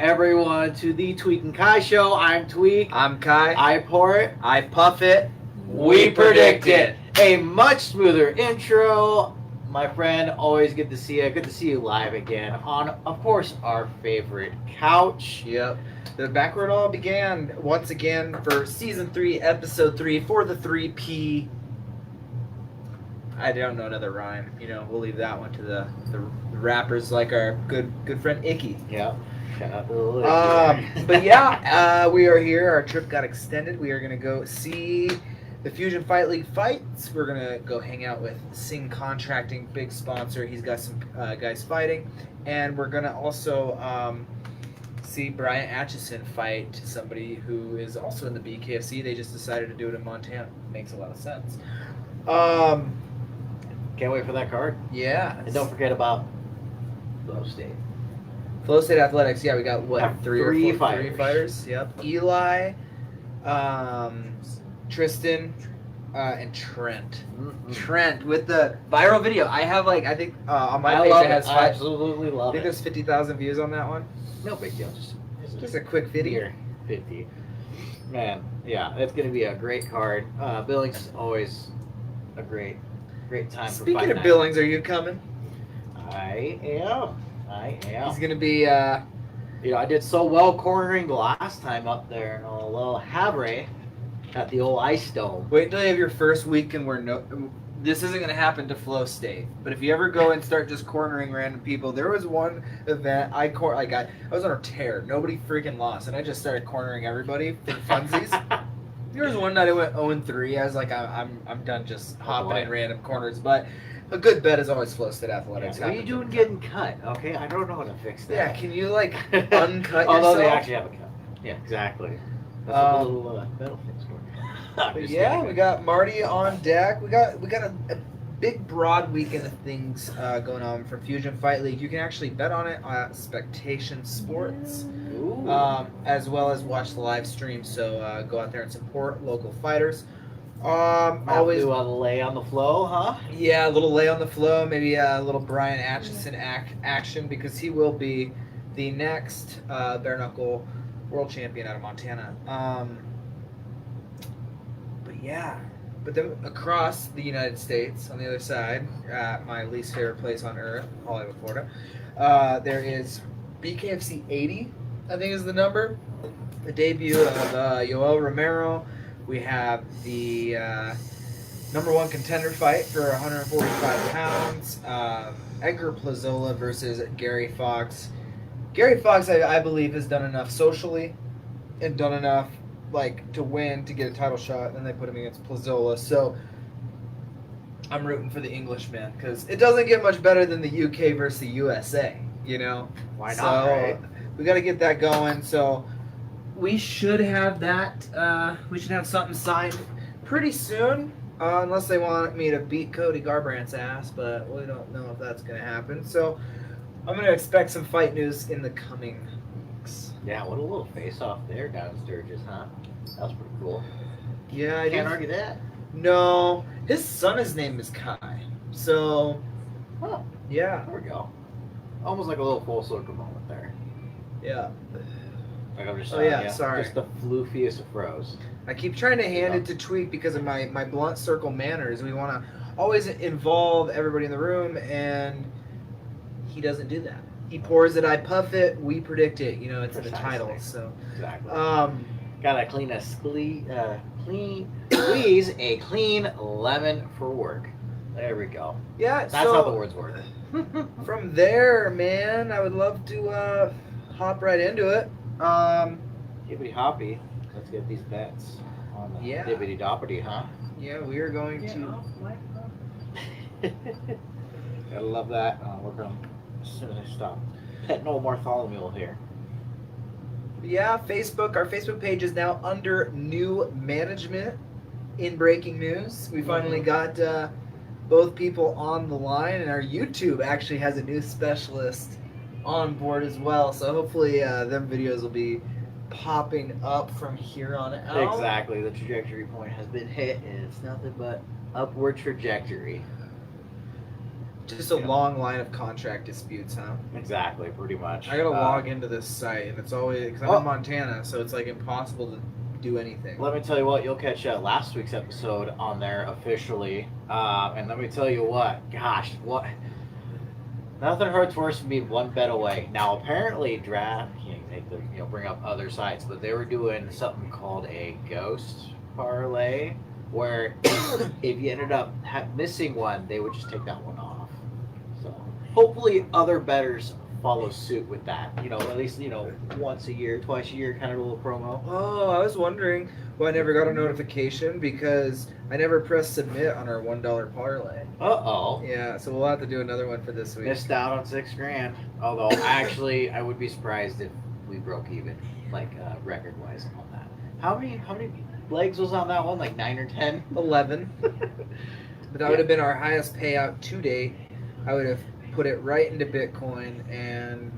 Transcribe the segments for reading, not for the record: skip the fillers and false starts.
everyone to the Tweak and Kai Show. I'm Tweak. I'm Kai. I pour it. I puff it. We predict it. A much smoother intro. My friend, always good to see you. Good to see you live again on, of course, our favorite couch. Yep. Back where it all began once again for Season 3, Episode 3 for the 3P. I don't know another rhyme. You know, we'll leave that one to the rappers like our good friend Icky. Yep. Shout out to the Lily. But yeah, we are here. Our trip got extended. We are going to go see the Fusion Fight League fights. We're going to go hang out with Sing Contracting, big sponsor. He's got some guys fighting. And we're going to also see Brian Atchison fight somebody who is also in the BKFC. They just decided to do it in Montana. Makes a lot of sense. Can't wait for that card. Yeah. And don't forget about Flow State. Flow State Athletics, yeah, we got what, three fighters. Yep. Eli, Tristan, and Trent. Mm-hmm. Trent with the viral video. I have I think on my page love it has I absolutely love I think it. there's 50,000 views on that one. No big deal. Just a quick video. Here, 50. Man, yeah, it's going to be a great card. Billings is always a great time for Speaking fight of night. Billings, are you coming? I am. He's gonna be. I did so well cornering the last time up there in a little Havre at the old Ice Dome. Wait until you have your first weekend where this isn't gonna happen to Flow State. But if you ever go and start just cornering random people, there was one event I was on a tear. Nobody freaking lost, and I just started cornering everybody for funsies. There was one night I went 0-3. I was like, I'm done just hopping in random corners. But a good bet is always Flow State Athletics. Yeah, what are you doing getting cut? Okay, I don't know how to fix that. Yeah, can you uncut yourself? Although they actually have a cut. Yeah, exactly. That's a little metal fix for But yeah, we got Marty on deck. We got a big broad weekend of things going on from Fusion Fight League. You can actually bet on it at Spectation Sports, as well as watch the live stream. So go out there and support local fighters. Always do a lay on the flow, huh? Yeah, a little lay on the flow, maybe a little Brian Atchison action because he will be the next bare knuckle world champion out of Montana. But then across the United States, on the other side, my least favorite place on earth, Hollywood, Florida, there is BKFC 80, I think is the number. The debut of Yoel Romero. We have the number one contender fight for 145 pounds. Edgar Plazola versus Gary Fox. Gary Fox, I believe, has done enough socially and done enough to win to get a title shot, and then they put him against Plazola. So I'm rooting for the Englishman because it doesn't get much better than the UK versus the USA. Why not? Right? We got to get that going. So we should have that. We should have something signed pretty soon, unless they want me to beat Cody Garbrandt's ass. But we don't know if that's going to happen. So I'm going to expect some fight news in the coming weeks. Yeah, what a little face-off there down in Sturgis, huh? That was pretty cool. Yeah, I can't argue that. No, his son's name is Kai. So, yeah. There we go. Almost like a little full circle moment there. Yeah. Like I'm just sorry. Just the floofiest of froze. I keep trying to hand it to Tweak because of my blunt circle manners. We want to always involve everybody in the room, and he doesn't do that. He pours it, I puff it, we predict it. It's in the title. So exactly. Gotta squeeze a clean lemon for work. There we go. Yeah, that's how the words work. From there, man, I would love to hop right into it. Hippity hoppy. Let's get these bets on the dippity doppity, huh? Yeah, we are going to. Gotta love that. We're gonna as soon as I stop petting old Bartholomew here. Yeah, our Facebook page is now under new management. In breaking news, we finally got both people on the line, and our YouTube actually has a new specialist on board as well. So hopefully them videos will be popping up from here on out. Exactly, the trajectory point has been hit, and it's nothing but upward trajectory. Just a long line of contract disputes, huh? Exactly, pretty much. I gotta log into this site, and it's always because I'm in Montana, so it's like impossible to do anything. Let me tell you what, you'll catch last week's episode on there officially, and let me tell you what, gosh, what? Nothing hurts worse than being one bet away. Now, apparently, DraftKings, they bring up other sites, but they were doing something called a ghost parlay, where if you ended up missing one, they would just take that one off. So, hopefully, other bettors follow suit with that. At least, once a year, twice a year, kind of a little promo. Oh, I was wondering why I never got a notification because I never pressed submit on our $1 parlay. Uh-oh. Yeah, so we'll have to do another one for this week. Missed out on $6,000. Although, actually, I would be surprised if we broke even, like record-wise on that. How many legs was on that one? Like 9 or 10? 11. But that would have been our highest payout to date. I would have put it right into Bitcoin and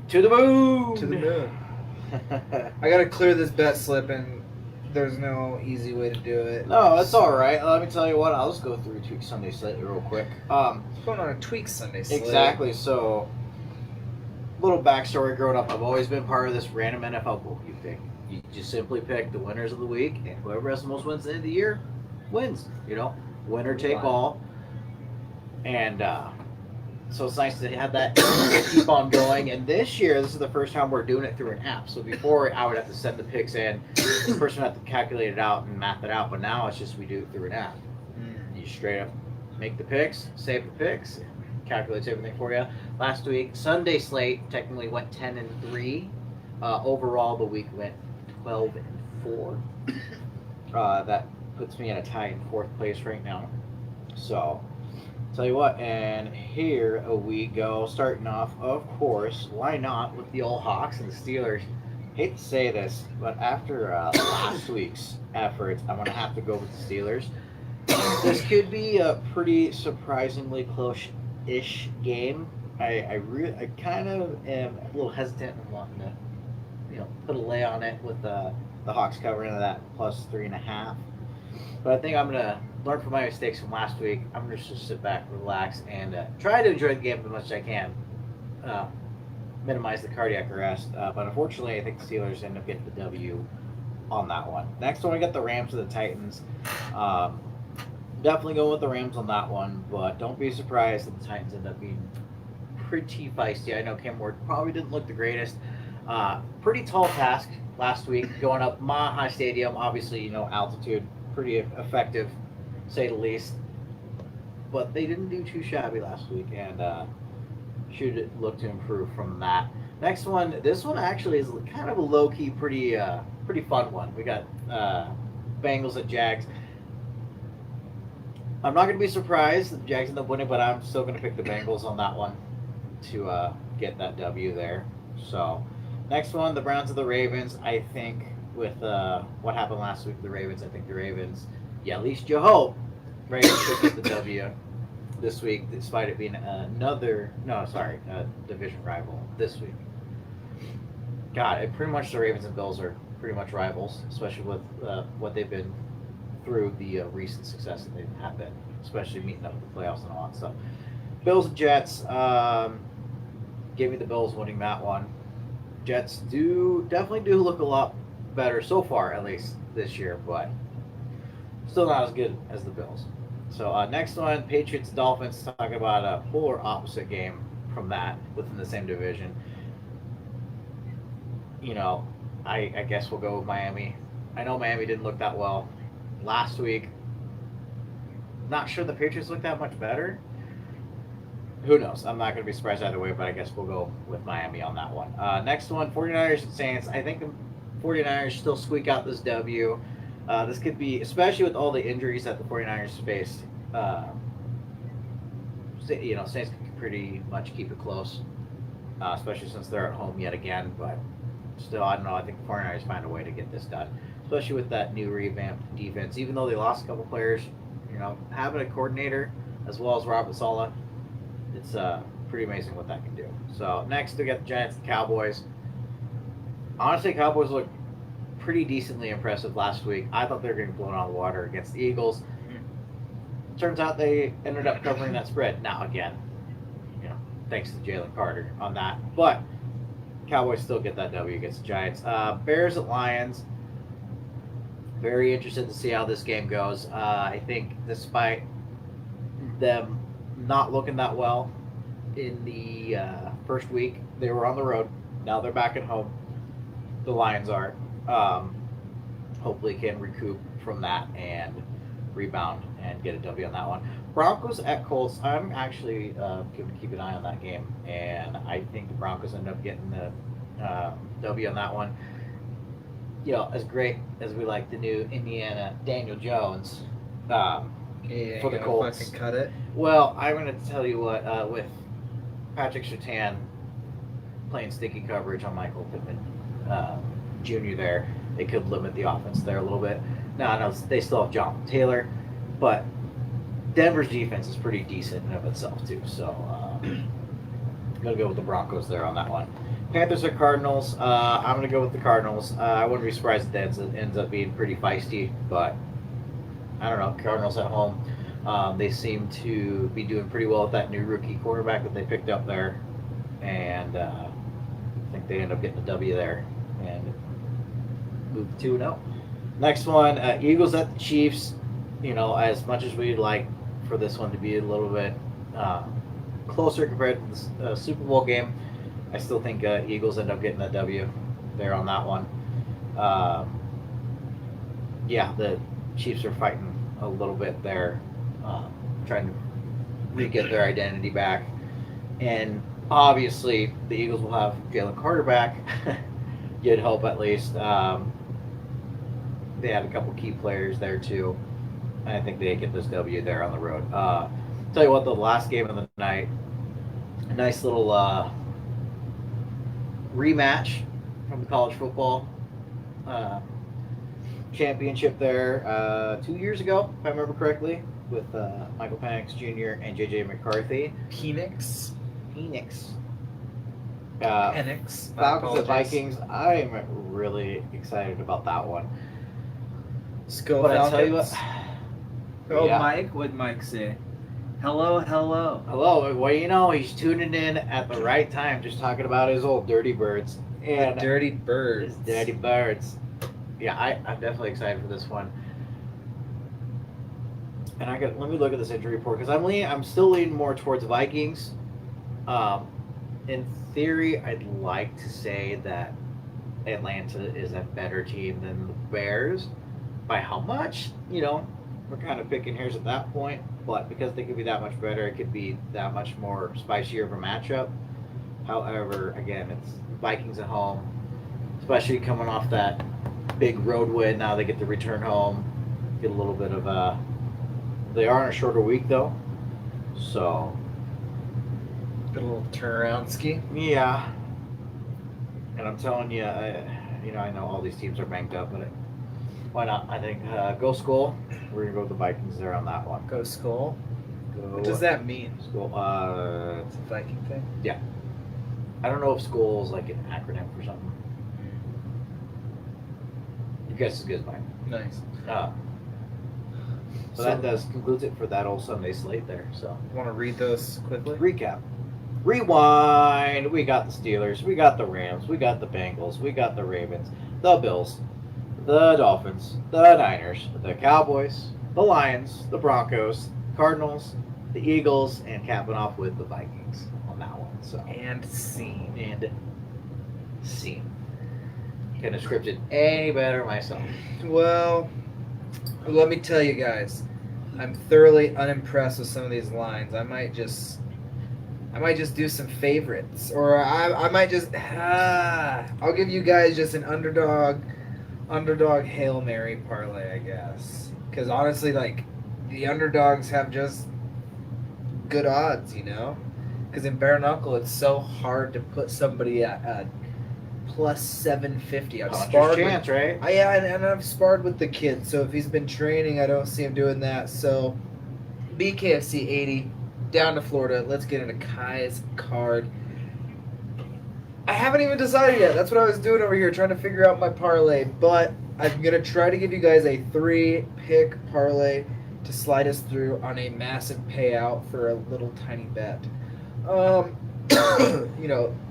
to the moon. To the moon. I gotta clear this bet slip, and there's no easy way to do it. No, that's all right. Let me tell you what. I'll just go through Tweak Sunday Slate real quick. Going on a Tweak Sunday Slate. Exactly. So, little backstory. Growing up, I've always been part of this random NFL pool you pick. You just simply pick the winners of the week, and whoever has the most wins at the end of the year wins. Winner take all. And so it's nice to have that keep on going. And this year, this is the first time we're doing it through an app. So before, I would have to send the picks in. The person would have to calculate it out and math it out. But now it's just we do it through an app. You straight up make the picks, save the picks, calculates everything for you. Last week, Sunday slate technically went 10-3. Overall, the week went 12-4. That puts me in a tie in 4th place right now. So, tell you what, and here we go. Starting off, of course, why not with the old Hawks and the Steelers? Hate to say this, but after last week's efforts, I'm going to have to go with the Steelers. This could be a pretty surprisingly close-ish game. I kind of am a little hesitant and wanting to, put a lay on it with the Hawks covering that plus 3.5. But I think I'm going to learn from my mistakes from last week. I'm going to just sit back, relax, and try to enjoy the game as much as I can. Minimize the cardiac arrest. But unfortunately, I think the Steelers end up getting the W on that one. Next one, we got the Rams and the Titans. Definitely going with the Rams on that one, but don't be surprised if the Titans end up being pretty feisty. I know Cam Ward probably didn't look the greatest. Pretty tall task last week, going up Mile High Stadium. Obviously, altitude, pretty effective, say the least. But they didn't do too shabby last week, and should look to improve from that. Next one, this one actually is kind of a low-key, pretty fun one. We got Bengals at Jags. I'm not going to be surprised if the Jags end up winning, but I'm still going to pick the Bengals on that one to get that W there. So, next one, the Browns and the Ravens. I think with what happened last week with the Ravens, I think the Ravens, at least you hope, Ravens should get the W this week, despite it being a division rival this week. God, pretty much the Ravens and Bills are pretty much rivals, especially with what they've been through the recent success that they've had, especially meeting up with the playoffs and all that stuff. Bills and Jets, give me the Bills winning that one. Jets definitely do look a lot better so far, at least this year, but still not as good as the Bills. So next one, Patriots Dolphins, talking about a polar opposite game from that within the same division. I guess we'll go with Miami. I know Miami didn't look that well last week. Not sure the Patriots look that much better. Who knows? I'm not going to be surprised either way, but I guess we'll go with Miami on that one. Next one, 49ers and Saints. I think the 49ers still squeak out this W. This could be, especially with all the injuries that the 49ers face, Saints can pretty much keep it close, especially since they're at home yet again. But still, I don't know. I think the 49ers find a way to get this done, especially with that new revamped defense. Even though they lost a couple players, having a coordinator as well as Robert Saleh, it's pretty amazing what that can do. So next we got the Giants and Cowboys. Honestly, Cowboys look pretty decently impressive last week. I thought they were going to be blown out of the water against the Eagles. turns out they ended up covering that spread. Now again, thanks to Jalen Carter on that, but Cowboys still get that W against the Giants. Bears at Lions. Very interested to see how this game goes. I think despite them not looking that well in the first week, they were on the road. Now they're back at home. The Lions are. Hopefully can recoup from that and rebound and get a W on that one. Broncos at Colts. I'm actually going to keep an eye on that game, and I think the Broncos end up getting the W on that one. As great as we like the new Indiana Daniel Jones for the Colts. Fucking cut it. Well, I'm going to tell you what, with Patrick Surtain playing sticky coverage on Michael Pittman Jr. there, it could limit the offense there a little bit. Now, I know they still have Jonathan Taylor, but Denver's defense is pretty decent in and of itself, too. So, I'm going to go with the Broncos there on that one. Panthers or Cardinals? I'm going to go with the Cardinals. I wouldn't be surprised if that ends up being pretty feisty, but I don't know. Cardinals at home. They seem to be doing pretty well with that new rookie quarterback that they picked up there, and I think they end up getting a W there and move 2-0. Next one, Eagles at the Chiefs. As much as we'd like for this one to be a little bit closer compared to the Super Bowl game, I still think Eagles end up getting a W there on that one. The Chiefs are fighting a little bit there, trying to re-get their identity back. And obviously, the Eagles will have Jalen Carter back. You'd hope at least. They have a couple key players there too. I think they get this W there on the road. Tell you what, the last game of the night, a nice little rematch from the college football championship there 2 years ago, if I remember correctly, with Michael Penix Jr. and J.J. McCarthy. Penix. Falcons and Vikings. I am really excited about that one. Skull But I Falcons. tell you what. Oh, Yeah. Mike, what'd Mike say? Hello. Hello. Well, he's tuning in at the right time, just talking about his old Dirty Birds. And Dirty Birds. his Dirty Birds. Yeah, I'm definitely excited for this one. And let me look at this injury report because I'm still leaning more towards Vikings. In theory, I'd like to say that Atlanta is a better team than the Bears. By how much? We're kind of picking hairs at that point. But because they could be that much better, it could be that much more spicier of a matchup. However, again, it's Vikings at home, especially coming off that big road win. Now they get to return home, get a little bit of they are on a shorter week though, so Good little turnaround ski. yeah. And I'm telling you, I know all these teams are banged up, but why not? I think go Skull. We're gonna go with the Vikings there on that one. Go Skull. Go What does that mean? Skull. It's a Viking thing. I don't know if Skull is like an acronym for something. Your guess is as good as mine. Nice. So that concludes it for that old Sunday slate there. So Want to read those quickly? recap. Rewind. We got the Steelers. We got the Rams. We got the Bengals. We got the Ravens. The Bills. The Dolphins. The Niners. The Cowboys. The Lions. The Broncos. Cardinals. The Eagles. And capping off with the Vikings on that one. So And scene. Couldn't have scripted any better myself. Well, let me tell you guys, I'm thoroughly unimpressed with some of these lines. I might just do some favorites, or I might just I'll give you guys just an underdog Hail Mary parlay, I guess. Because honestly, like, the underdogs have just good odds, Because in bare knuckle, it's so hard to put somebody at plus 750. I've sparred chance, right? and I've sparred with the kid, so if he's been training, I don't see him doing that. So BKFC 80 down to Florida. Let's get into Kai's card. I haven't even decided yet. That's what I was doing over here, trying to figure out my parlay. But I'm gonna try to give you guys a 3-pick parlay. to slide us through on a massive payout for a little tiny bet.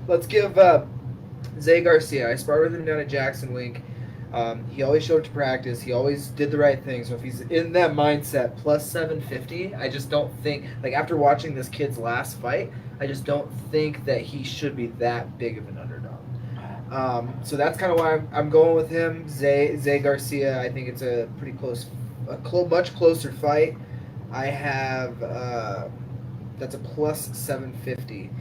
Let's give Zay Garcia. I sparred with him down at Jackson Wink. He always showed up to practice. He always did the right thing. So if he's in that mindset, plus 750, I just don't think, like after watching this kid's last fight, I just don't think that he should be that big of an underdog. So that's kind of why I'm going with him. Zay Garcia, I think it's a pretty much closer fight. I have, that's a plus 750.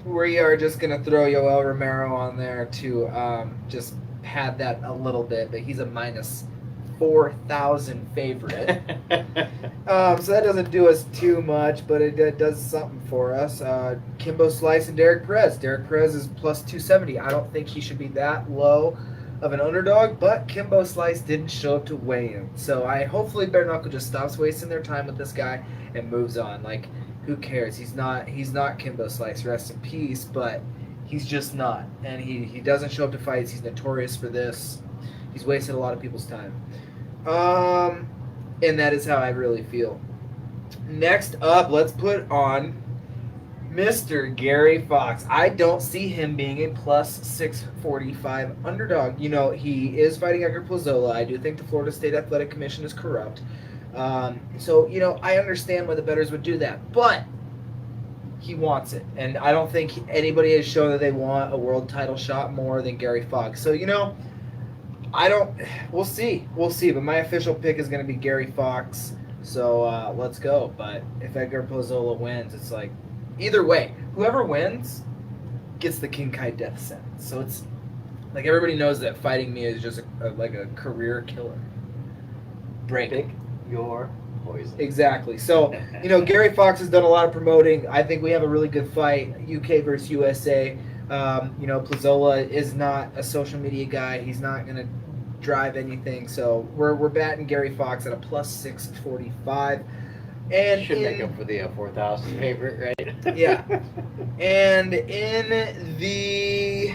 We are just going to throw Yoel Romero on there to just pad that a little bit, but he's a minus 4,000 favorite. So that doesn't do us too much, but it does something for us. Kimbo Slice and Derek Perez. Derek Perez is plus 270. I don't think he should be that low of an underdog, but Kimbo Slice didn't show up to weigh in. So hopefully Bare Knuckle just stops wasting their time with this guy and moves on. Like, who cares? He's not Kimbo Slice, rest in peace, but he's just not. And he doesn't show up to fights. He's notorious for this. He's wasted a lot of people's time. And that is how I really feel. Next up, let's put on Mr. Gary Fox. I don't see him being a plus 645 underdog. He is fighting Edgar Plazola. I do think the Florida State Athletic Commission is corrupt. So I understand why the bettors would do that, but he wants it, and I don't think anybody has shown that they want a world title shot more than Gary Fox. So we'll see, but my official pick is going to be Gary Fox. So let's go. But if Edgar Plazola wins, it's like either way, whoever wins gets the King Kai death sentence. So it's like everybody knows that fighting me is just like a career killer. Pick your poison. Exactly. So, Gary Fox has done a lot of promoting. I think we have a really good fight, UK versus USA. Plazola is not a social media guy. He's not going to drive anything. So we're batting Gary Fox at a plus 645. And should make him for the 4,000 favorite, right? Yeah. And in the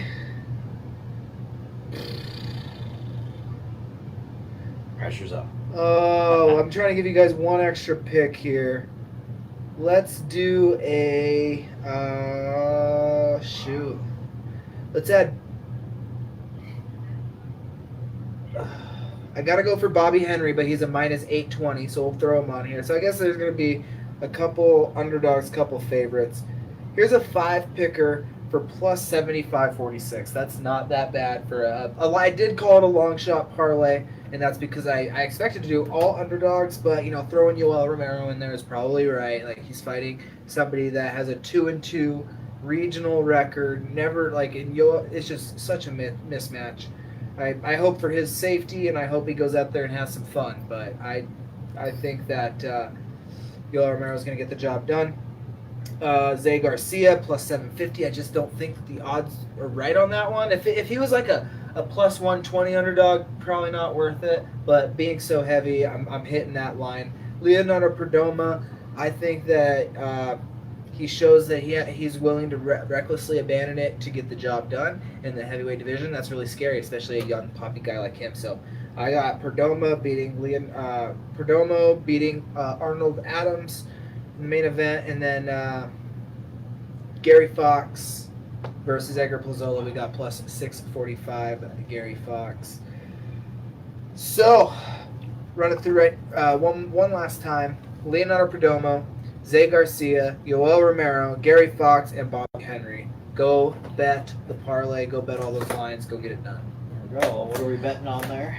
pressure's up. Oh, I'm trying to give you guys one extra pick here. Let's do a shoot. Let's add. I gotta go for Bobby Henry, but he's a minus 820, so we'll throw him on here. So I guess there's gonna be a couple underdogs, couple favorites. Here's a 5-picker for plus 75.46. That's not that bad for I did call it a long shot parlay, and that's because I expected to do all underdogs, but throwing Yoel Romero in there is probably right. Like, he's fighting somebody that has a 2-2 regional record. Never it's just such a mismatch. I hope for his safety, and I hope he goes out there and has some fun. But I think that Yoel Romero is going to get the job done. Zay Garcia plus 750. I just don't think that the odds are right on that one. If he was like a plus 120 underdog, probably not worth it. But being so heavy, I'm hitting that line. Leonardo Perdomo, I think that he shows that he's willing to recklessly abandon it to get the job done in the heavyweight division. That's really scary, especially a young poppy guy like him. So I got Perdomo beating Arnold Adams in the main event, and then Gary Fox versus Edgar Plazola. We got plus 645 Gary Fox. So run it through right one last time. Leonardo Perdomo, Zay Garcia, Yoel Romero, Gary Fox, and Bobby Henry. Go bet the parlay. Go bet all those lines. Go get it done. There we go. What are we betting on there?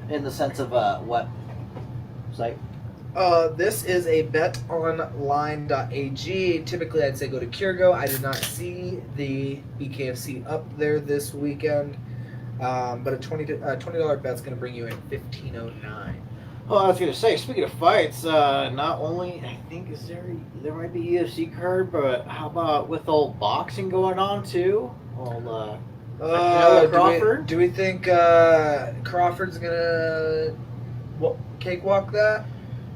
In the sense of what site? This is a betonline.ag. Typically, I'd say go to Kurgo. I did not see the BKFC up there this weekend, but a $20 bet's going to bring you in $15.09. Oh, I was gonna say. Speaking of fights, not only I think there might be UFC card, but how about with old boxing going on too? Crawford. Do we think Crawford's gonna cakewalk that?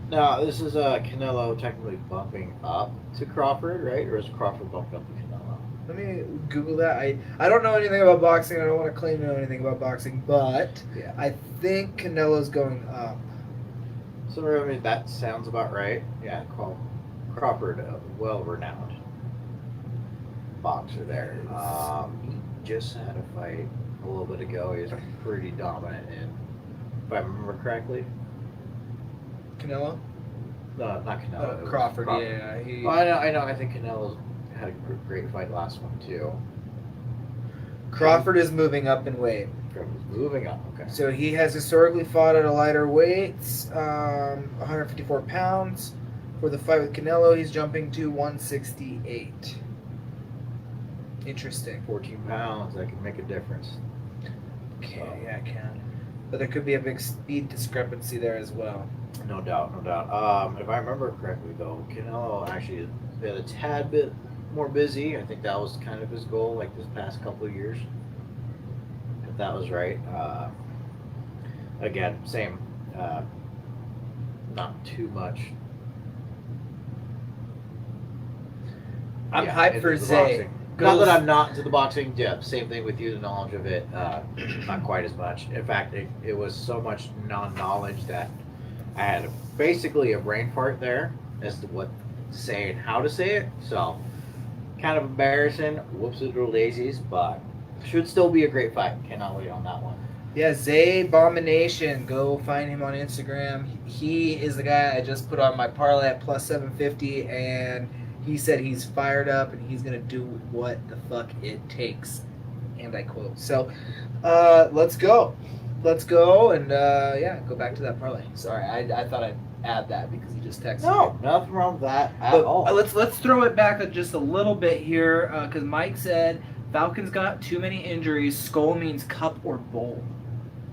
No, this is Canelo technically bumping up to Crawford, right? Or is Crawford bumping up to Canelo? Let me Google that. I don't know anything about boxing. I don't want to claim to know anything about boxing, but Yeah. I think Canelo's going up. So I mean that sounds about right. Yeah, Crawford, well-renowned boxer there. He just had a fight a little bit ago. He was pretty dominant in, if I remember correctly. Canelo? No, not Canelo. It was Crawford, yeah. He, Oh, I know. I think Canelo's had a great fight last one too. Crawford is moving up in weight. Crawford's moving up. Okay. So he has historically fought at a lighter weight, 154 pounds. For the fight with Canelo, he's jumping to 168. Interesting. 14 pounds. That can make a difference. Okay, yeah, I can. But there could be a big speed discrepancy there as well. No doubt, no doubt. If I remember correctly, though, Canelo actually has been a tad bit more busy. I think that was kind of his goal, like this past couple of years. If that was right. Again, same. Not too much. I'm Yeah, hyped into for the Zay. boxing. Not that I'm not into the boxing. Yeah, same thing with you. The knowledge of it, not quite as much. In fact, it was so much non-knowledge that I had basically a brain fart there as to what to say and how to say it. So, kind of embarrassing. Whoops, little daisies, but should still be a great fight. Cannot wait on that one. Yeah, Zay Abomination. Go find him on Instagram. He is the guy I just put on my parlay at plus 750, and he said he's fired up and he's going to do what the fuck it takes. And I quote. So, let's go. Let's go and, yeah, go back to that parlay. Sorry, I thought I'd add that because he just texted No, me. nothing wrong with that at But, all. let's throw it back just a little bit here, because Mike said Falcons got too many injuries. Skull means cup or bowl.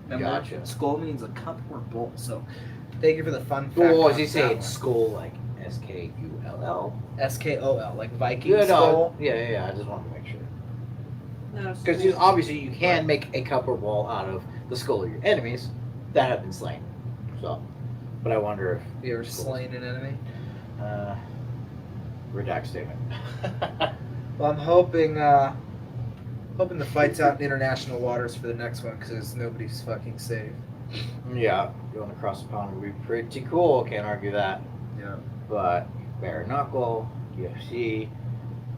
Remember? Gotcha. Skull means a cup or bowl. So Thank you for the fun fact. Well, was on he that saying one. skull like SKULL? SKOL, like Viking Yeah, skull. no, yeah. I just wanted to make sure. No, Because obviously you can make a cup or ball out of the skull of your enemies that have been slain. So, but I wonder if Have you ever slain an enemy? redact statement. Well, I'm hoping the fight's out in international waters for the next one because nobody's fucking safe. Yeah, going across the pond would be pretty cool. Can't argue that. Yeah. But bare knuckle, UFC,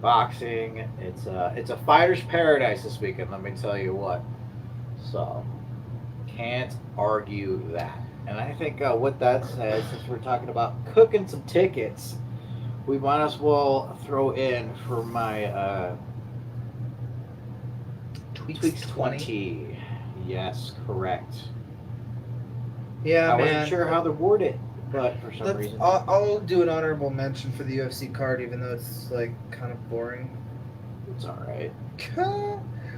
boxing, it's a fighter's paradise this weekend. Let me tell you what. So can't argue that. And I think with that said, since we're talking about cooking some tickets, we might as well throw in for my Tweaks 20. Yes, correct. Yeah, I man. wasn't sure how to word it, but for some reason. I'll do an honorable mention for the UFC card, even though it's like kind of boring. It's alright.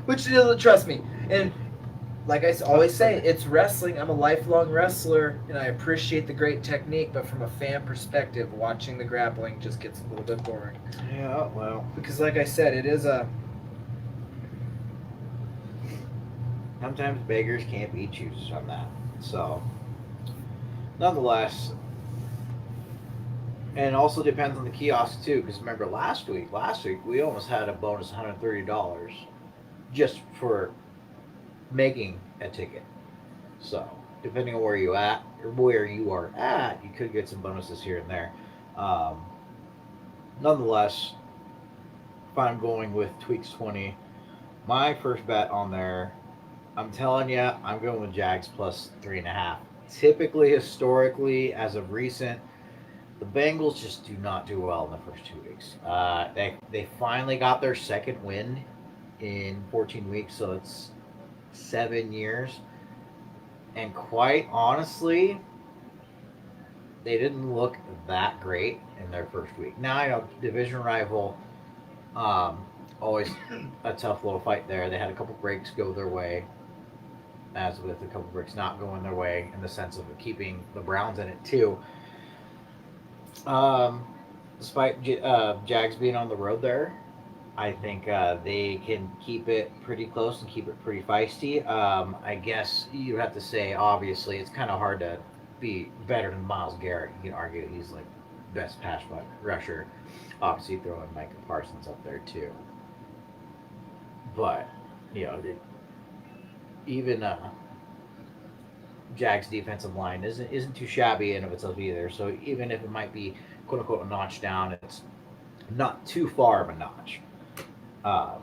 Which, trust me, and like I always say, it's wrestling. I'm a lifelong wrestler, and I appreciate the great technique. But from a fan perspective, watching the grappling just gets a little bit boring. Yeah, well. Because, like I said, it is a. Sometimes beggars can't be choosers on that. So, nonetheless, and it also depends on the kiosk too. Because remember last week we almost had a bonus $130 just for making a ticket. So, depending on where you are at, you could get some bonuses here and there. Nonetheless, if I'm going with Tweaks 20, my first bet on there, I'm telling you, I'm going with Jags plus 3.5. Typically, historically, as of recent, the Bengals just do not do well in the first 2 weeks. They finally got their second win in 14 weeks, so it's 7 years. And quite honestly, they didn't look that great in their first week. Now, I know division rival, always a tough little fight there. They had a couple breaks go their way, as with a couple breaks not going their way in the sense of keeping the Browns in it too. Despite Jags being on the road there, I think they can keep it pretty close and keep it pretty feisty. I guess you have to say, obviously, it's kind of hard to be better than Myles Garrett. You can argue he's like best pass rusher. Obviously, throwing Micah Parsons up there too. But, even Jags defensive line isn't too shabby in of itself either. So even if it might be quote unquote a notch down, it's not too far of a notch. Um,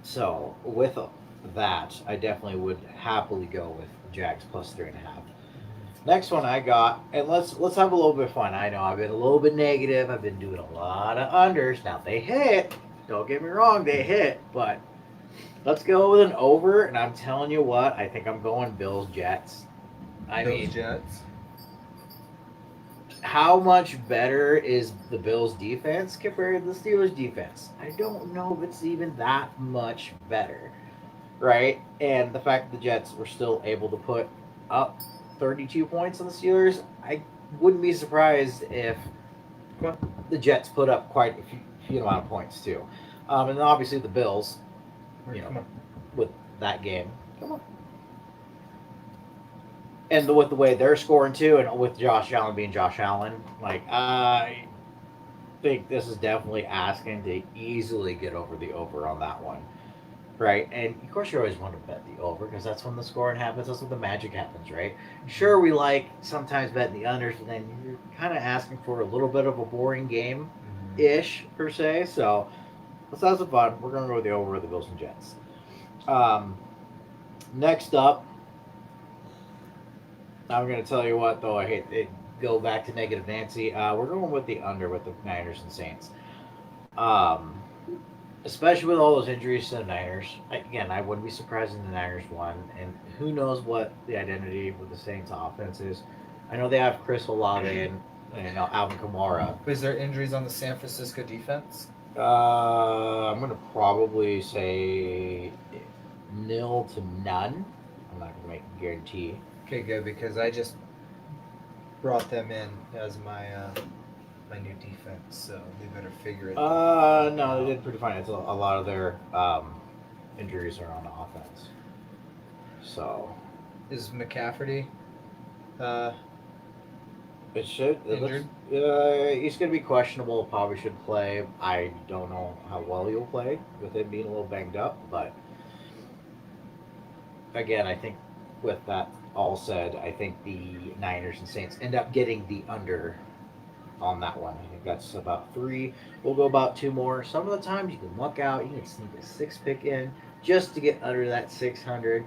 so with that, I definitely would happily go with Jags plus 3.5. Next one I got, and let's have a little bit of fun. I know I've been a little bit negative. I've been doing a lot of unders. Now they hit. Don't get me wrong, they hit, but let's go with an over. And I'm telling you what, I think I'm going Bills Jets. I mean, Jets. how much better is the Bills defense compared to the Steelers defense? I don't know if it's even that much better, right? And the fact that the Jets were still able to put up 32 points on the Steelers, I wouldn't be surprised if the Jets put up quite a few amount of points too. And then obviously the Bills, with that game. Come on. And with the way they're scoring too, and with Josh Allen being Josh Allen, like I think this is definitely asking to easily get over the over on that one, right? And of course, you always want to bet the over because that's when the scoring happens. That's when the magic happens, right? Sure, we like sometimes betting the unders, but then you're kind of asking for a little bit of a boring game-ish per se. So let's have some fun. We're gonna go with the over of the Bills and Jets. Next up. I'm going to tell you what, though, I hate to go back to negative Nancy. We're going with the under with the Niners and Saints. Especially with all those injuries to the Niners. Again, I wouldn't be surprised if the Niners won. And who knows what the identity with the Saints offense is. I know they have Chris Olave and Alvin Kamara. Is there injuries on the San Francisco defense? I'm going to probably say 0 to none. I'm not going to make a guarantee. Okay, good, because I just brought them in as my my new defense, so they better figure it out. No, they did pretty fine. It's a lot of their injuries are on offense. So Is McCafferty it should injured? He's going to be questionable. Probably should play. I don't know how well he'll play with him being a little banged up, but again, I think with that all said, I think the Niners and Saints end up getting the under on that one. I think that's about 3. We'll go about 2 more. Some of the times you can luck out. You can sneak a 6 pick in just to get under that 600.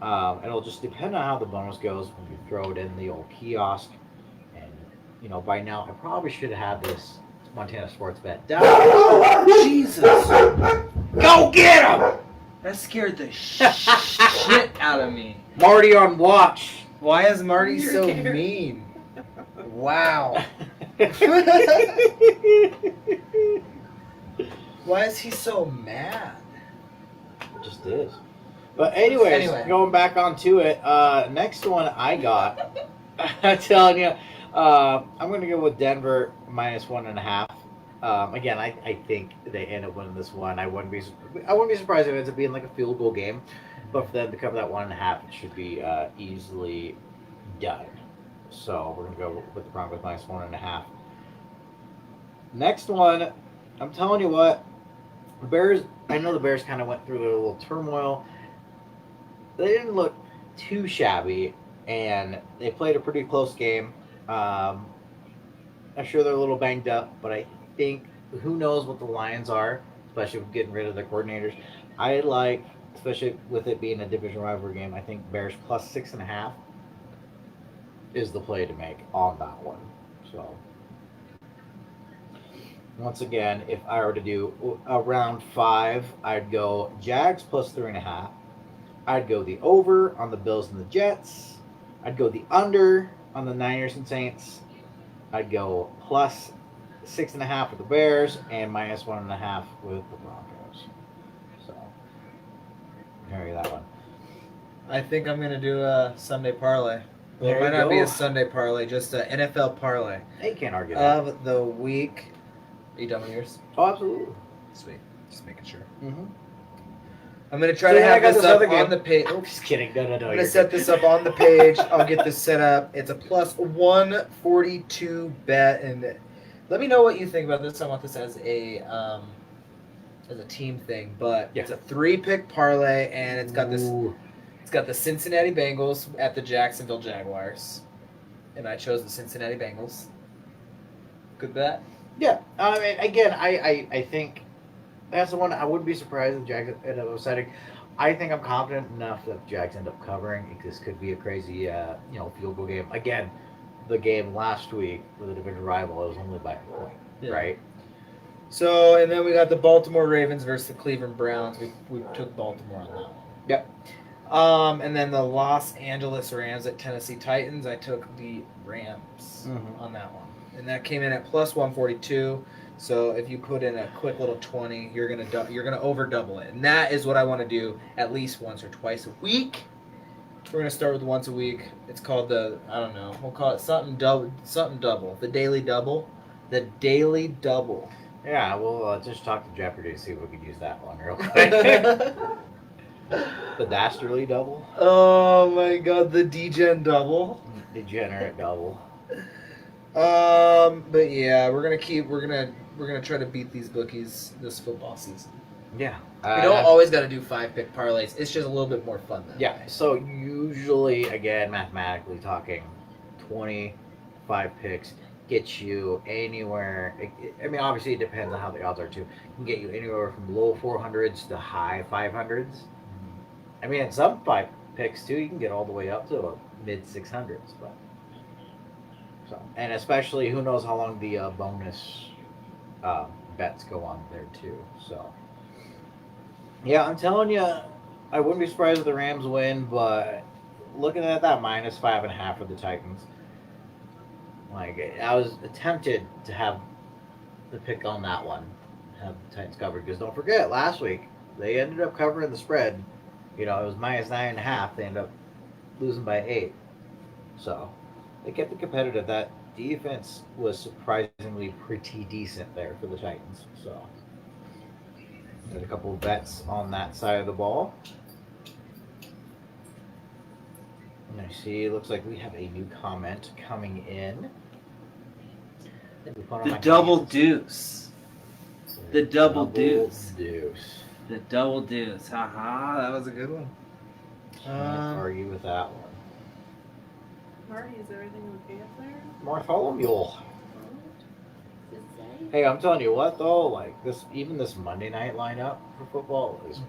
It'll just depend on how the bonus goes when you throw it in the old kiosk. And, by now, I probably should have had this Montana Sports Bet down. Oh, Jesus! Go get him! That scared the shit out of me. Marty on watch. Why is Marty so mean? Wow. Why is he so mad? Just is. But anyways, going back onto it, next one I got, I'm telling you, I'm going to go with Denver minus 1.5. Again, I think they end up winning this one. I wouldn't be surprised if it ends up being like a field goal game, but for them to cover that 1.5, it should be easily done. So we're gonna go with the Broncos minus 1.5. Next one, I'm telling you what, the Bears. I know the Bears kind of went through their little turmoil. They didn't look too shabby, and they played a pretty close game. I'm sure they're a little banged up, but I think who knows what the Lions are, especially with getting rid of their coordinators. I like, especially with it being a division rivalry game, I think Bears plus 6.5 is the play to make on that one. So once again, if I were to do around 5, I'd go Jags plus 3.5. I'd go the over on the Bills and the Jets. I'd go the under on the Niners and Saints. I'd go plus 6.5 with the Bears and minus 1.5 with the Broncos. So, carry that one. I think I'm gonna do a Sunday parlay. Well, There it might you not be go. a Sunday parlay, just an NFL parlay Hey, you can't argue that. of the week. Are you done with yours? Oh, absolutely. Sweet. Just making sure. Mm-hmm. I'm gonna try So to then I have got this this up other game. on the page. I'm just kidding. No. I'm gonna set this up on the page. I'll get this set up. It's a plus 142 bet, and let me know what you think about this. I want this as a team thing, but Yeah. it's a 3-pick parlay, and it's got got the Cincinnati Bengals at the Jacksonville Jaguars. And I chose the Cincinnati Bengals. Good bet. Yeah. I mean, again, I think that's the one I wouldn't be surprised if Jags end up upsetting. I think I'm confident enough that Jags end up covering. This could be a crazy, field goal game. Again, the game last week with a division rival, it was only by a point, right? So, and then we got the Baltimore Ravens versus the Cleveland Browns. We took Baltimore on that one. Yep. And then the Los Angeles Rams at Tennessee Titans. I took the Rams on that one, and that came in at plus 142. So if you put in a quick little 20, you're gonna over double it, and that is what I want to do at least once or twice a week. We're gonna start with once a week. It's called we'll call it something double, the daily double, Yeah, we'll just talk to Jeopardy to see if we could use that one real quick. The dastardly double? Oh my god, the degen double. Degenerate double. But yeah, we're gonna try to beat these bookies this football season. Yeah. We don't always got to do 5-pick parlays. It's just a little bit more fun then. Yeah, so usually, again, mathematically talking, 25 picks gets you anywhere. I mean, obviously, it depends on how the odds are, too. It can get you anywhere from low 400s to high 500s. I mean, in some 5 picks, too, you can get all the way up to mid 600s. But and especially, who knows how long the bonus bets go on there, too. So, yeah, I'm telling you, I wouldn't be surprised if the Rams win, but looking at that minus 5.5 for the Titans, like, I was tempted to have the pick on that one, have the Titans covered, because don't forget, last week, they ended up covering the spread. It was minus 9.5. They ended up losing by 8. So, they kept it competitive. That defense was surprisingly pretty decent there for the Titans. So, got a couple of bets on that side of the ball. And I see, it looks like we have a new comment coming in. The double deuce. The double deuce. The double deuce. Haha, that was a good one. Can't argue with that one. Marty, is everything okay up there? Bartholomew. Does Hey, I'm telling you what though, like even this Monday night lineup for football is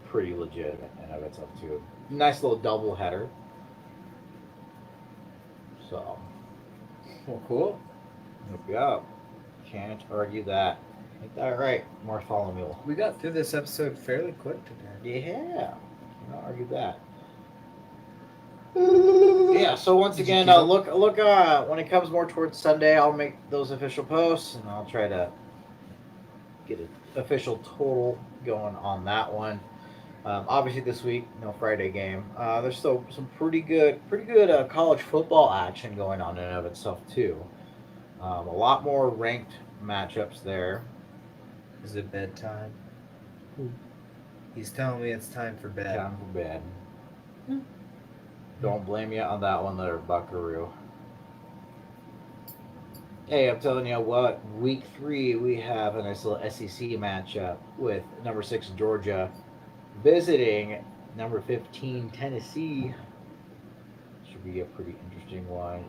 pretty legit and of itself too. Nice little double header. So, Well, cool. yeah, can't argue that. Ain't that right, Bartholomew? We got through this episode fairly quick today. Yeah, can't argue that. Yeah, so once again, look when it comes more towards Sunday, I'll make those official posts and I'll try to get an official total going on that one. Obviously this week, no Friday game. There's still some pretty good college football action going on in and of itself too. A lot more ranked matchups there. Is it bedtime? He's telling me it's time for bed. Time for bed. Don't blame you on that one there, Buckaroo. Hey, I'm telling you what, week 3 we have a nice little SEC matchup with number 6 Georgia visiting number 15 Tennessee. Should be a pretty interesting one.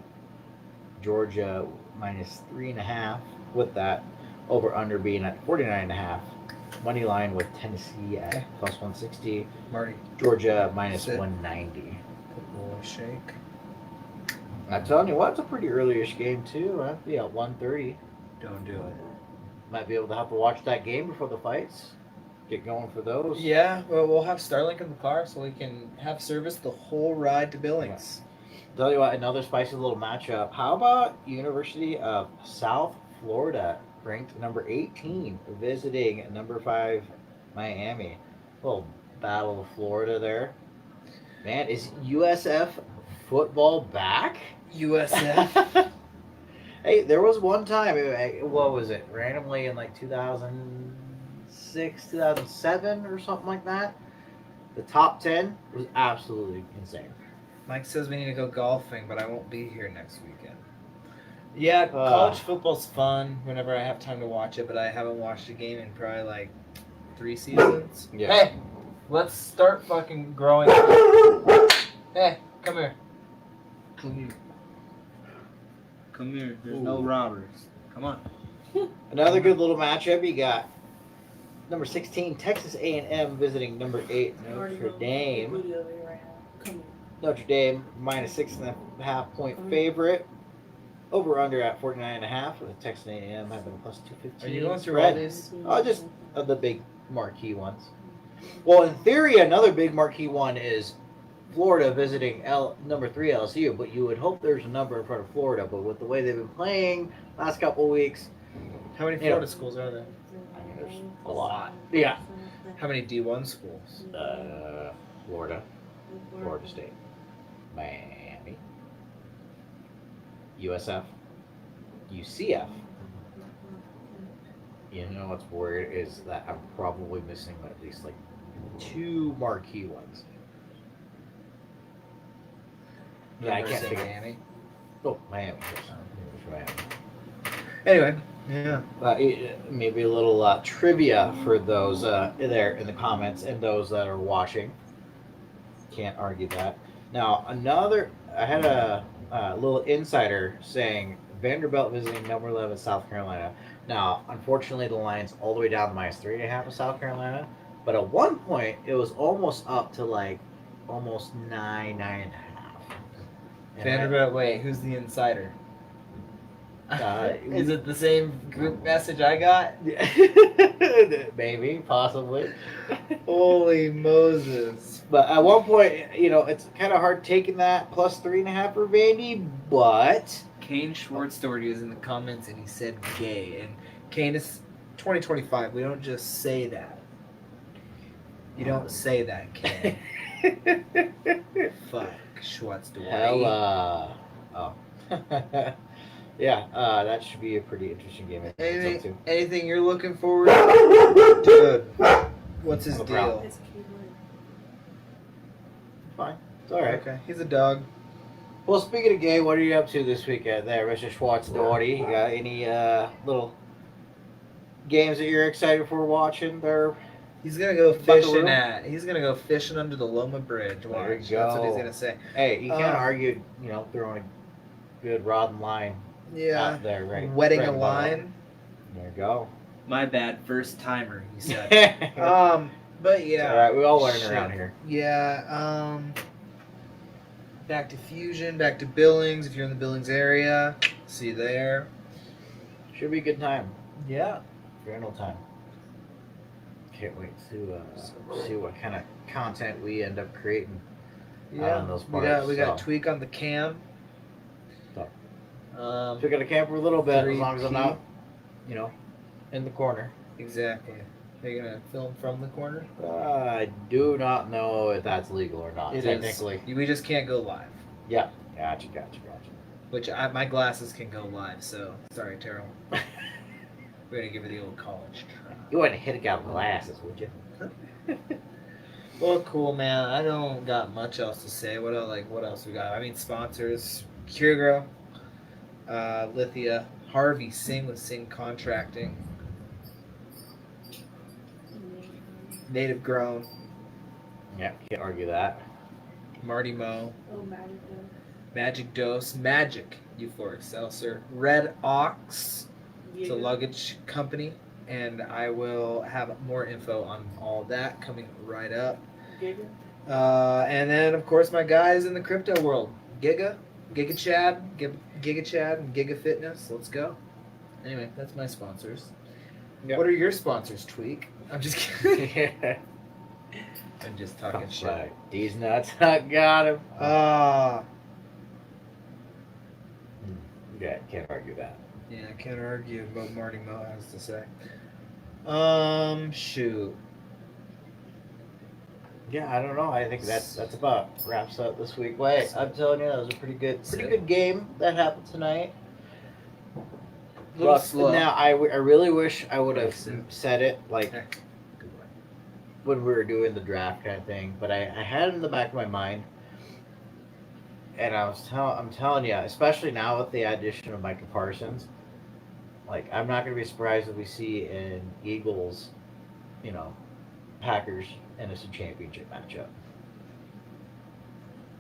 Georgia minus 3.5 with that over under being at 49.5. Money line with Tennessee at plus 160. Marty, Georgia minus Sit. 190. little shake. I'm telling you what, it's a pretty early-ish game too. Might be at 1:30. Don't do it. Might be able to have to watch that game before the fights. Get going for those. Yeah, well, we'll have Starlink in the car so we can have service the whole ride to Billings. Tell you what, another spicy little matchup. How about University of South Florida, ranked number 18, visiting number 5 Miami. Little Battle of Florida there. Man, is USF football back? USF. Hey, there was one time, what was it, randomly in like 2006, 2007 or something like that. The top 10 was absolutely insane. Mike says we need to go golfing, but I won't be here next weekend. Yeah, college football's fun whenever I have time to watch it, but I haven't watched a game in probably like 3 seasons. Yeah. Hey, Let's start fucking growing. Hey, come here. Come here. Come here. There's no robbers. Come on. Another good little matchup. You got number 16 Texas A&M visiting number 8 Notre Dame. Notre Dame minus 6.5 point favorite. Over under at 49.5 with Texas A&M having a plus 215. Are you going through spread. all these? Oh, just the big marquee ones. Well, in theory, another big marquee one is Florida visiting number 3 LSU, but you would hope there's a number in front of Florida. But with the way they've been playing last couple of weeks, How many Florida schools are there? I mean, there's a lot. Yeah. How many D1 schools? Florida, Florida State, Miami, USF, UCF. You know what's weird is that I'm probably missing at least like 2 marquee ones. Yeah, I can't University of figure. Miami. Oh, Miami. Miami. Anyway, yeah. Maybe a little trivia for those there in the comments and those that are watching. Can't argue that. Now, I had a little insider saying Vanderbilt visiting number 11 South Carolina. Now, unfortunately, the line's all the way down to minus 3.5 of South Carolina. But at one point, it was almost up to like almost 9.5. Vanderbilt, wait, who's the insider? Is it the same group message I got? Maybe, possibly. Holy Moses. But at one point, it's kind of hard taking that plus 3.5 for Vandy, but Kane Schwartz Doherty was in the comments and he said gay. And Kane is 2025. We don't just say that. You don't say that, Kane. Fuck Schwartz Doherty. hell, oh. Yeah, that should be a pretty interesting game. Anything you're looking forward to? Dude, what's his No deal? problem. It's Cleveland. Fine. It's all right. Okay, he's a dog. Well, speaking of game, what are you up to this weekend there, Mr. Schwartz Doherty? You got any little games that you're excited for watching there? He's gonna go Buckaroo? He's gonna go fishing under the Loma Bridge. There Watch. you That's what go. he's gonna say. Hey, you can't argue, throwing a good rod and line Yeah. out there, right? Wetting right a in the bottom. line. There you go. My bad. First timer, he said. But yeah. All right, we all learn Shit. around here. Yeah. Back to Fusion, back to Billings. If you're in the Billings area, see you there. Should be a good time. Yeah. Rental time. Can't wait to see what kind of content we end up creating. Yeah. On those we got parts, a so. tweak on the cam. So we're gonna camp for a little bit, as long as I'm 3P. not, in the corner. Exactly. Are you gonna film from the corner? I do not know if that's legal or not. It is. Technically. We just can't go live. Yeah. Gotcha. Which my glasses can go live. So sorry, Terrell. We're gonna give her the old college try. You wouldn't hit a guy with glasses, would you? Well, cool, man. I don't got much else to say. What else we got? I mean, sponsors: Curagro, Lithia, Harvey Singh with Singh Contracting, Native Grown, Yeah, can't argue that. Marty Mo, Oh, Magic. Magic Dose, Magic Euphoric Seltzer, Red Ox. It's a luggage company, and I will have more info on all that coming right up. Giga. And then, of course, my guys in the crypto world, Giga Chad, and Giga Fitness. Let's go. Anyway, that's my sponsors. Yep. What are your sponsors, Tweak? I'm just kidding. Yeah. I'm just talking shit. Right. These nuts, I got him. Yeah, can't argue that. Yeah, I can't argue what Marty Mo has to say. Shoot. Yeah, I don't know. I think that's about wraps up this week. Wait, I'm telling you, that was a pretty good game that happened tonight. A little But slow. now, I really wish I would have said it like when we were doing the draft kind of thing, but I had it in the back of my mind, and I'm telling you, especially now with the addition of Micah Parsons, like I'm not going to be surprised if we see an Eagles, Packers NFC Championship matchup.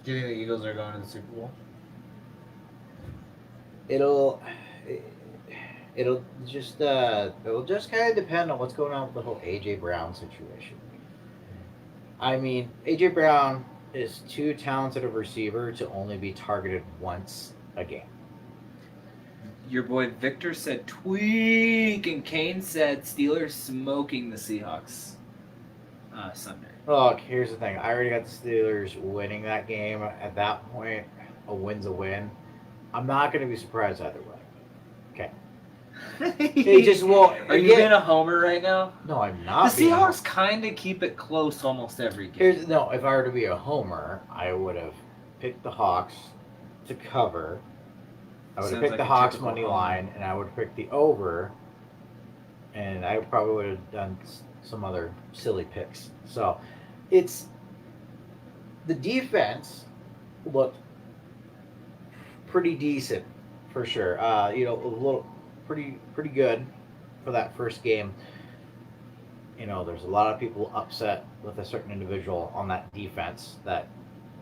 Do you think the Eagles are going to the Super Bowl? It'll just kind of depend on what's going on with the whole AJ Brown situation. I mean, AJ Brown is too talented a receiver to only be targeted once a game. Your boy Victor said tweak, and Kane said Steelers smoking the Seahawks Sunday. Look, here's the thing. I already got the Steelers winning that game. At that point, a win's a win. I'm not going to be surprised either way. Okay. They just won't. Are you being a homer right now? No, I'm not. The Seahawks kind of keep it close almost every game. If I were to be a homer, I would have picked the Hawks to cover. I would have Sounds picked like the a Hawks typical money homer. line, and I would have picked the over, and I probably would have done some other silly picks. So, it's the defense looked pretty decent for sure. A little pretty good for that first game. There's a lot of people upset with a certain individual on that defense that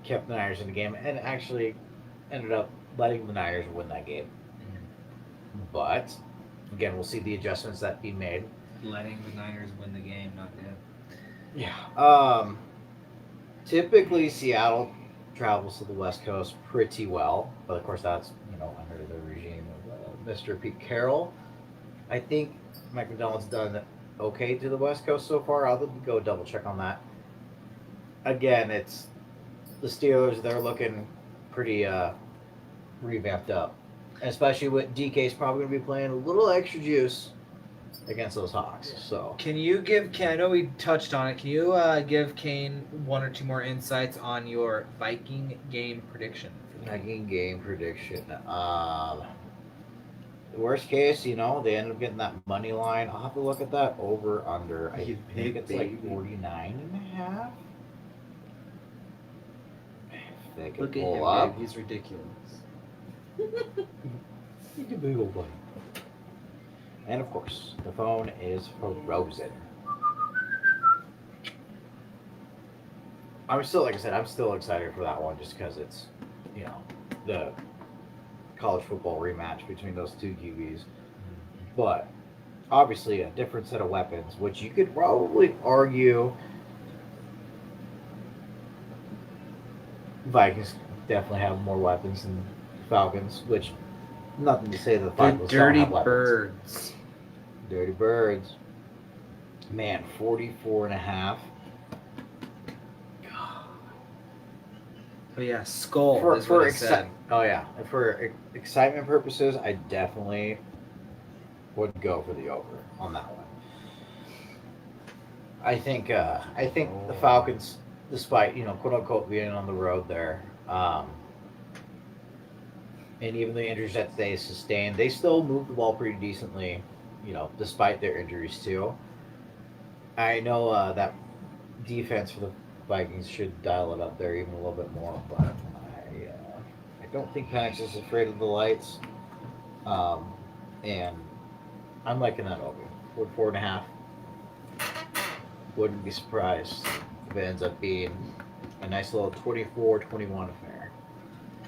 kept the Niners in the game and actually ended up letting the Niners win that game. But again, we'll see the adjustments that be made. Letting the Niners win the game, not good. Yeah. Typically, Seattle travels to the West Coast pretty well, but of course that's under the regime of Mr. Pete Carroll. I think Mike McDonald's done okay to the West Coast so far. I'll go double check on that. Again, it's the Steelers. They're looking pretty revamped up, especially with DK's probably going to be playing a little extra juice against those Hawks. So Can you give Kane, I know we touched on it, can you give Kane one or two more insights on your Viking game prediction? Viking game prediction. Worst case, they end up getting that money line. I'll have to look at that over under. I You think big it's like baby. 49.5. If they could Look at pull him, up. babe. He's ridiculous. He's a big old boy. And of course, the phone is frozen. I'm still excited for that one just because it's, the college football rematch between those two QBs. But obviously a different set of weapons, which you could probably argue Vikings definitely have more weapons than Falcons, which nothing to say that the The Falcons don't Dirty have weapons. Birds. Dirty Birds. Man, 44.5. Oh yeah, Skull For is what I said. excitement purposes, I definitely would go for the over on that one. I think the Falcons, despite quote unquote being on the road there, and even the injuries that they sustained, they still moved the ball pretty decently, despite their injuries too. I know that defense for the Vikings should dial it up there even a little bit more, but I don't think Penix is afraid of the lights, and I'm liking that over. 4.5. Wouldn't be surprised if it ends up being a nice little 24-21 affair.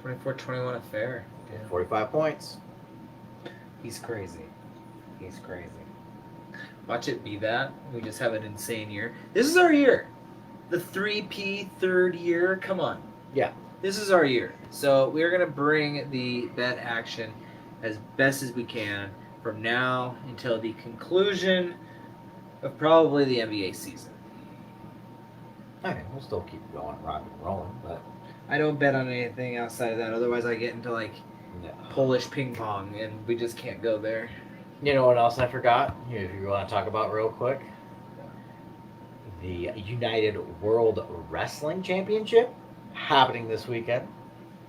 24-21 affair. Yeah. 45 points. He's crazy. Watch it be that. We just have an insane year. This is our year. The 3P third year. Come on. Yeah. This is our year. So we're going to bring the bet action as best as we can from now until the conclusion of probably the NBA season. Okay, we'll still keep going, rock and rolling, but I don't bet on anything outside of that. Otherwise, I get into like no. Polish ping pong, and we just can't go there. You know what else I forgot? If you want to talk about real quick, the United World Wrestling Championship happening this weekend.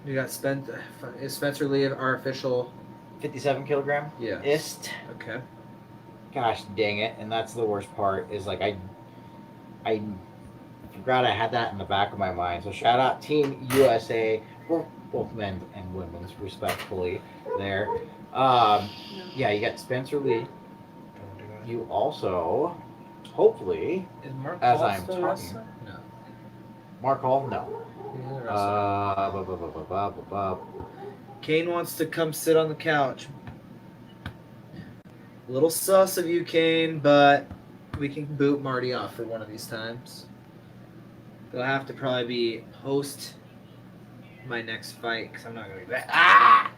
We got is Spencer Lee our official? 57 kilogram. Yeah. Ist. Okay. Gosh dang it! And that's the worst part. Is like I forgot I had that in the back of my mind. So shout out Team USA for both men and women's, respectfully. There. Yeah, you got Spencer Lee. You also hopefully, Is Mark as Hall I'm still talking. wrestling? No. Mark Hall, no. He's a wrestler. Uh, Kane wants to come sit on the couch. A little sus of you, Kane, but we can boot Marty off for one of these times. They'll have to probably be post my next fight because I'm not gonna be back. Ah!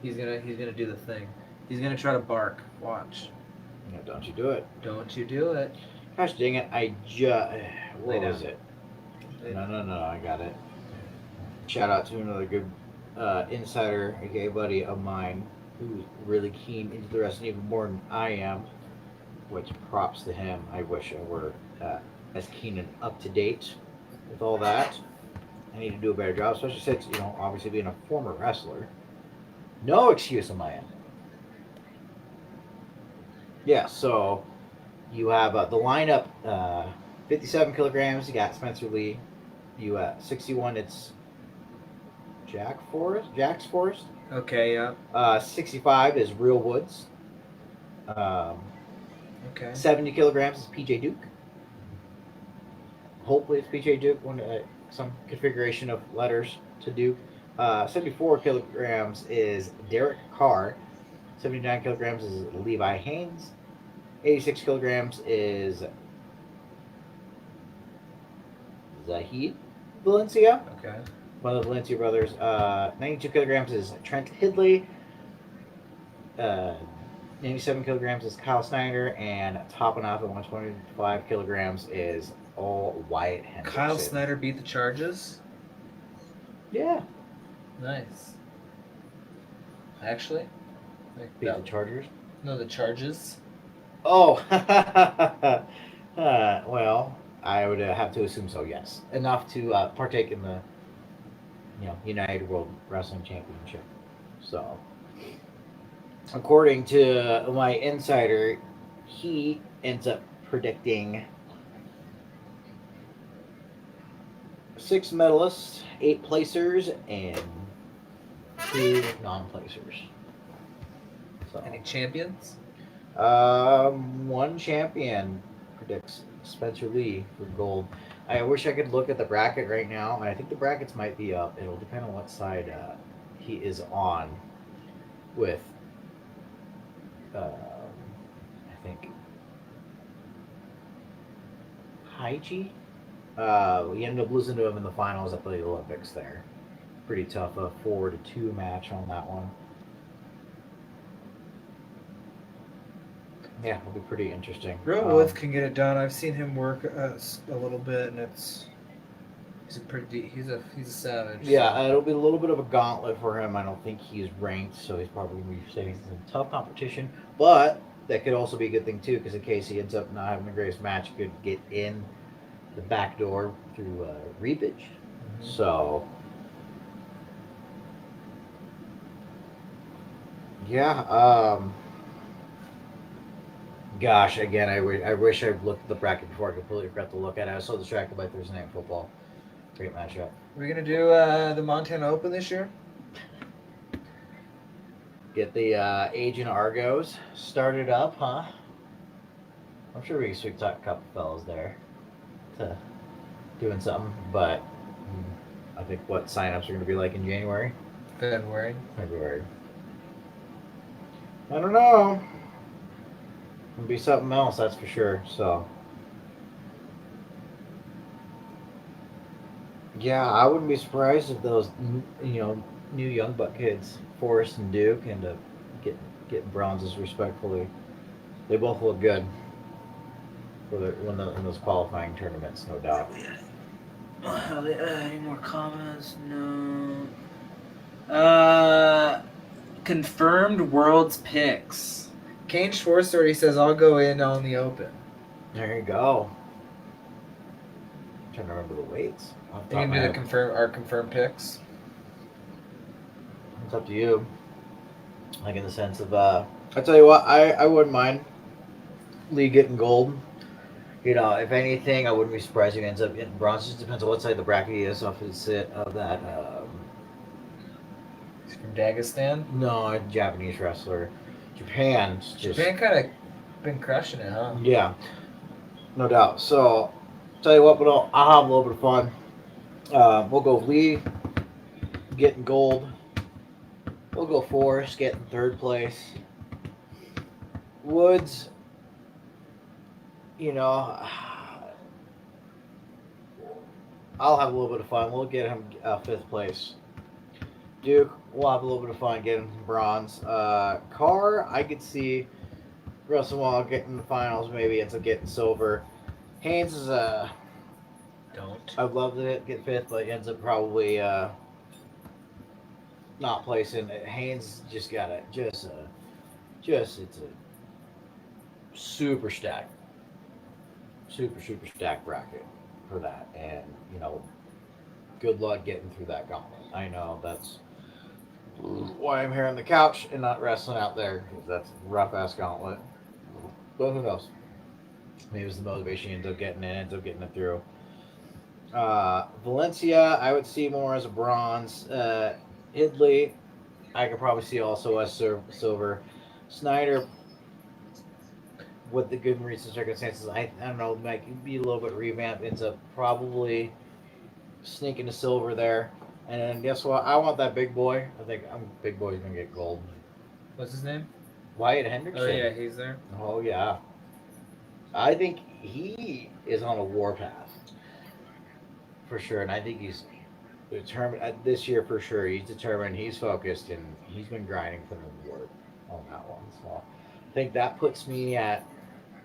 He's gonna do the thing. He's gonna try to bark. Watch. No, don't you do it. Don't you do it. Gosh dang it, I just... What Lay was down. it? No, I got it. Shout out to another good insider, aka buddy of mine, who's really keen into the wrestling even more than I am, which props to him. I wish I were as keen and up to date with all that. I need to do a better job, especially since, obviously being a former wrestler. No excuse on my end. Yeah, so you have the lineup, 57 kilograms, you got Spencer Lee. You 61, it's Jax Forrest. Okay, yeah. 65 is Real Woods. Okay. 70 kilograms is PJ Duke. Hopefully it's PJ Duke, some configuration of letters to Duke. 74 kilograms is Derek Carr. 79 kilograms is Levi Haynes. 86 kilograms is Zahid Valencia, Okay. one of the Valencia brothers. 92 kilograms is Trent Hidley. 97 kilograms is Kyle Snyder, and topping off at 125 kilograms is all Wyatt Hendrickson. Kyle Snyder beat the charges. Yeah, Nice. Actually, like, beat the Chargers. no, the charges. Oh, well, I would have to assume so. Yes, enough to partake in the, United World Wrestling Championship. So, according to my insider, he ends up predicting 6 medalists, 8 placers, and 2 non-placers. So, Any champions? one champion predicts Spencer Lee for gold. I wish I could look at the bracket right now. I think the brackets might be up. It'll depend on what side he is on with, I think, Haichi. We ended up losing to him in the finals at the Olympics there. Pretty tough, a 4-2 match on that one. Yeah, it'll be pretty interesting. Real Woods can get it done. I've seen him work a little bit, and he's a savage. Yeah, it'll be a little bit of a gauntlet for him. I don't think he's ranked, so he's probably going to be facing some tough competition. But that could also be a good thing too, because in case he ends up not having the greatest match, he could get in the back door through reapage. Mm-hmm. So, yeah. Gosh, again, I wish I looked at the bracket before I completely forgot to look at it. I was so distracted by Thursday Night Football. Great matchup. We're gonna do the Montana Open this year. Get the Agent Argos started up, huh? I'm sure we should talk a couple fellas there to doing something, but I think what signups are going to be like in January? February. I don't know. It'll be something else, that's for sure. So, yeah, I wouldn't be surprised if those, new young buck kids, Forrest and Duke, end up getting bronzes respectfully. They both look good for in those qualifying tournaments, no doubt. Any more comments? No. Confirmed world's picks. Kane Schwartz already says I'll go in on the Open. There you go. I'm trying to remember the weights. You can do our confirmed picks. It's up to you. Like in the sense of, I tell you what, I wouldn't mind Lee getting gold. If anything, I wouldn't be surprised if he ends up getting bronze. It just depends on what side of the bracket he is off of that. He's from Dagestan. No, a Japanese wrestler. Japan kind of been crushing it, huh? Yeah. No doubt. So, tell you what, but I'll have a little bit of fun. We'll go Lee getting gold. We'll go Forrest getting third place. Woods, you know, I'll have a little bit of fun. We'll get him fifth place. Duke, we'll have a little bit of fun getting bronze. Carr, I could see Russell Wall getting the finals. Maybe ends up getting silver. Haynes is Don't. I'd love to get fifth, but he ends up probably not placing. Haynes just got it's a super stacked bracket for that, and good luck getting through that gauntlet. I know that's why I'm here on the couch and not wrestling out there, because that's a rough ass gauntlet. But who knows? Maybe it was the motivation he ends up getting it through. Valencia, I would see more as a bronze. Italy, I could probably see also as silver. Snyder, with the good recent circumstances, I don't know, might be a little bit revamped, ends up probably sneaking to silver there. And then guess what? I want that big boy. I think big boy's gonna get gold. What's his name? Wyatt Hendrickson. Oh yeah, he's there. Oh yeah. I think he is on a warpath for sure, and I think he's determined this year for sure. He's determined. He's focused, and he's been grinding for the award on that one. So I think that puts me at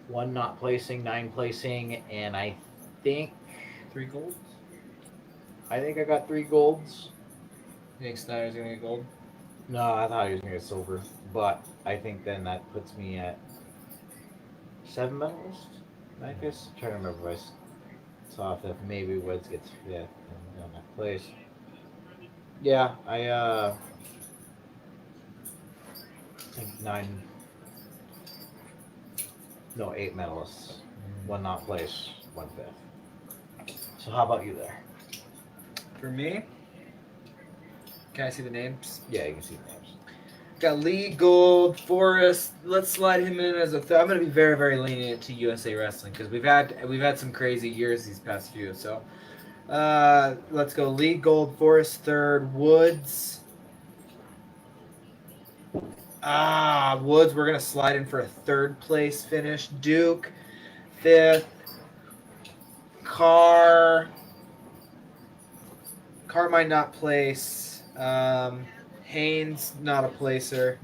1 not placing, 9 placing, and I think 3 golds. I got 3 golds. You think Snyder's gonna get gold? No, I thought he was gonna get silver, but I think then that puts me at 7 medalists. I guess I'm trying to remember if I saw if maybe Woods gets 5th in that place. Yeah, I think 8 medalists, 1 not place, 1 5th. So how about you there? For me, can I see the names? Yeah, you can see the names. Got Lee Gold, Forrest. Let's slide him in as a third. I'm going to be very, very lenient to USA Wrestling because we've had some crazy years these past few. So let's go Lee Gold, Forrest third, Woods. Woods. We're going to slide in for a 3rd place finish. Duke, 5th. Carr might not place. Haynes, not a placer.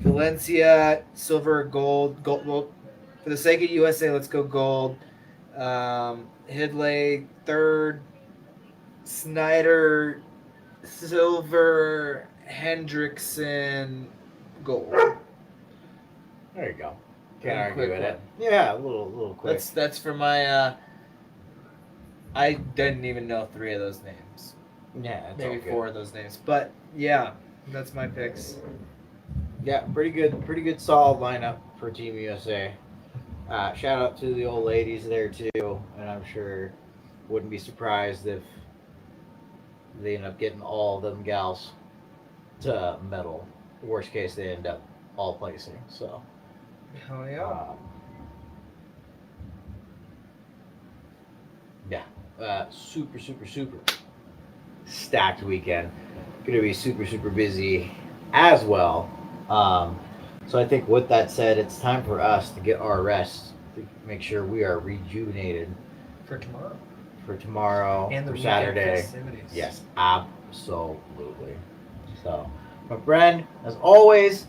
Valencia, silver, gold. Well, for the sake of USA, let's go gold. Hidley, 3rd. Snyder, silver. Hendrickson, gold. There you go. Can't A argue quick with one. it. Yeah, a little quick. That's for my. I didn't even know 3 of those names. Yeah, it's Maybe all good. 4 of those names. But yeah, that's my picks. Yeah, pretty good solid lineup for Team USA. Shout out to the old ladies there too, and I'm sure wouldn't be surprised if they end up getting all of them gals to medal. Worst case, they end up all placing. So, Hell yeah. super stacked weekend. Gonna be super busy as well. So I think with that said, it's time for us to get our rest to make sure we are rejuvenated For tomorrow. for tomorrow, And the for weekend Saturday. festivities. Yes, absolutely. So, my friend, as always,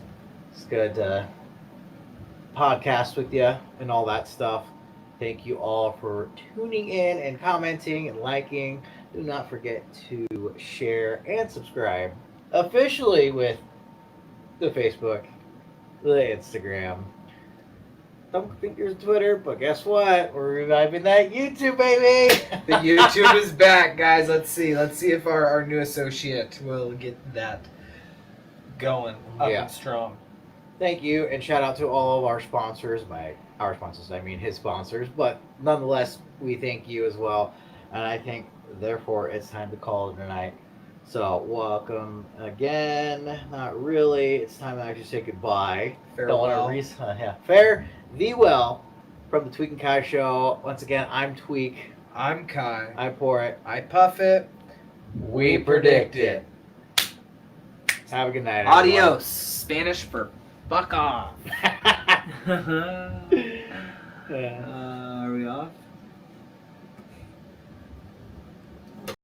it's good to podcast with you and all that stuff. Thank you all for tuning in and commenting and liking. Do not forget to share and subscribe officially with the Facebook, the Instagram, thumb fingers Twitter, but guess what? We're reviving that YouTube, baby! The YouTube is back, guys. Let's see if our new associate will get that going up Yeah. and strong. Thank you, and shout out to all of our sponsors. By our sponsors, I mean his sponsors, but nonetheless, we thank you as well. And I think, therefore, it's time to call it a night. So, welcome again. Not really. It's time to actually say goodbye. Farewell. Fare thee well. from the Tweak and Kai Show. Once again, I'm Tweak. I'm Kai. I pour it. I puff it. We predict it. Have a good night. Adios. Spanish for fuck off. everyone. Are we off?